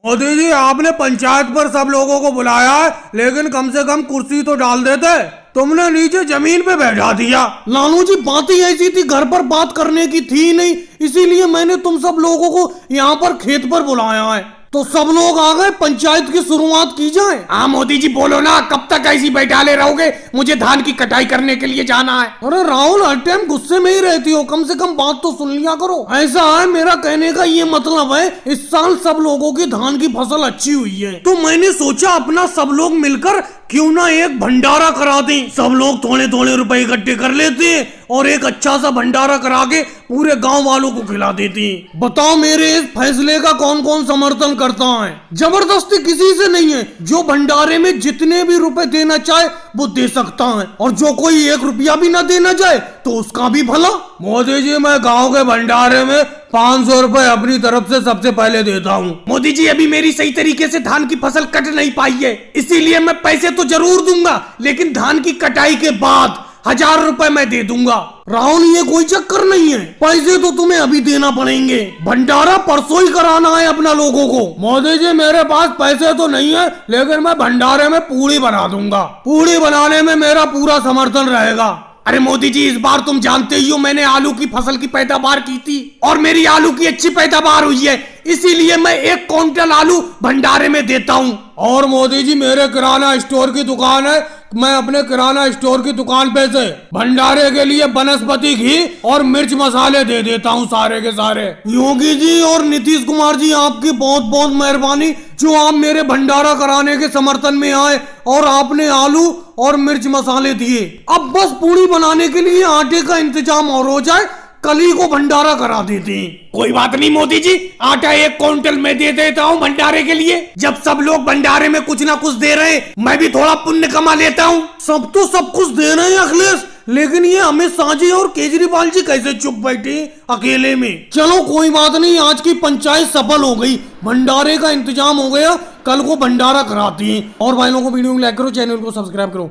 मोदी जी, आपने पंचायत पर सब लोगों को बुलाया है, लेकिन कम से कम कुर्सी तो डाल देते। तुमने नीचे जमीन पे बैठा दिया। लालू जी, बात ही ऐसी थी, घर पर बात करने की थी नहीं, इसीलिए मैंने तुम सब लोगों को यहाँ पर खेत पर बुलाया है। तो सब लोग आ गए, पंचायत की शुरुआत की जाए। हाँ मोदी जी, बोलो ना, कब तक ऐसी बैठाले रहोगे? मुझे धान की कटाई करने के लिए जाना है। अरे राहुल, हर टाइम गुस्से में ही रहती हो, कम से कम बात तो सुन लिया करो। ऐसा है, मेरा कहने का ये मतलब है, इस साल सब लोगों की धान की फसल अच्छी हुई है, तो मैंने सोचा अपना सब लोग मिलकर क्यों ना एक भंडारा करा दें। सब लोग थोड़े थोड़े रुपए इकट्ठे कर लेते हैं और एक अच्छा सा भंडारा करा के पूरे गांव वालों को खिला देते हैं। बताओ, मेरे इस फैसले का कौन कौन समर्थन करता है? जबरदस्ती किसी से नहीं है, जो भंडारे में जितने भी रुपए देना चाहे वो दे सकता है, और जो कोई 1 रुपया भी ना देना चाहे तो उसका भी भला। मोदी जी, मैं गांव के भंडारे में 500 रुपए अपनी तरफ से सबसे पहले देता हूँ। मोदी जी, अभी मेरी सही तरीके से धान की फसल कट नहीं पाई है, इसीलिए मैं पैसे तो जरूर दूंगा, लेकिन धान की कटाई के बाद 1000 रुपए मैं दे दूंगा। राहुल, ये कोई चक्कर नहीं है, पैसे तो तुम्हें अभी देना पड़ेंगे, भंडारा परसों ही कराना है अपना लोगों को। मोदी जी, मेरे पास पैसे तो नहीं है, लेकिन मैं भंडारे में पूड़ी बना दूंगा। पूड़ी बनाने में मेरा पूरा समर्थन रहेगा। अरे मोदी जी, इस बार तुम जानते ही हो, मैंने आलू की फसल की पैदावार की थी और मेरी आलू की अच्छी पैदावार हुई है, इसीलिए मैं 1 क्विंटल आलू भंडारे में देता हूँ। और मोदी जी, मेरे किराना स्टोर की दुकान है, मैं अपने किराना स्टोर की दुकान पे से भंडारे के लिए वनस्पति घी और मिर्च मसाले दे देता हूँ, सारे के सारे। योगी जी और नीतीश कुमार जी, आपकी बहुत बहुत मेहरबानी, जो आप मेरे भंडारा कराने के समर्थन में आए और आपने आलू और मिर्च मसाले दिए। अब बस पूड़ी बनाने के लिए आटे का इंतजाम और हो जाए, कल ही को भंडारा करा देते हैं। कोई बात नहीं मोदी जी, आटा 1 क्विंटल में दे देता हूँ भंडारे के लिए। जब सब लोग भंडारे में कुछ ना कुछ दे रहे हैं, मैं भी थोड़ा पुण्य कमा लेता हूँ। सब तो सब कुछ दे रहे हैं अखिलेश, लेकिन ये अमित शाह जी और केजरीवाल जी कैसे चुप बैठे अकेले में? चलो कोई बात नहीं, आज की पंचायत सफल हो गई, भंडारे का इंतजाम हो गया, कल को भंडारा कराती है। और भाई लोगों को वीडियो को लाइक करो, चैनल को सब्सक्राइब करो।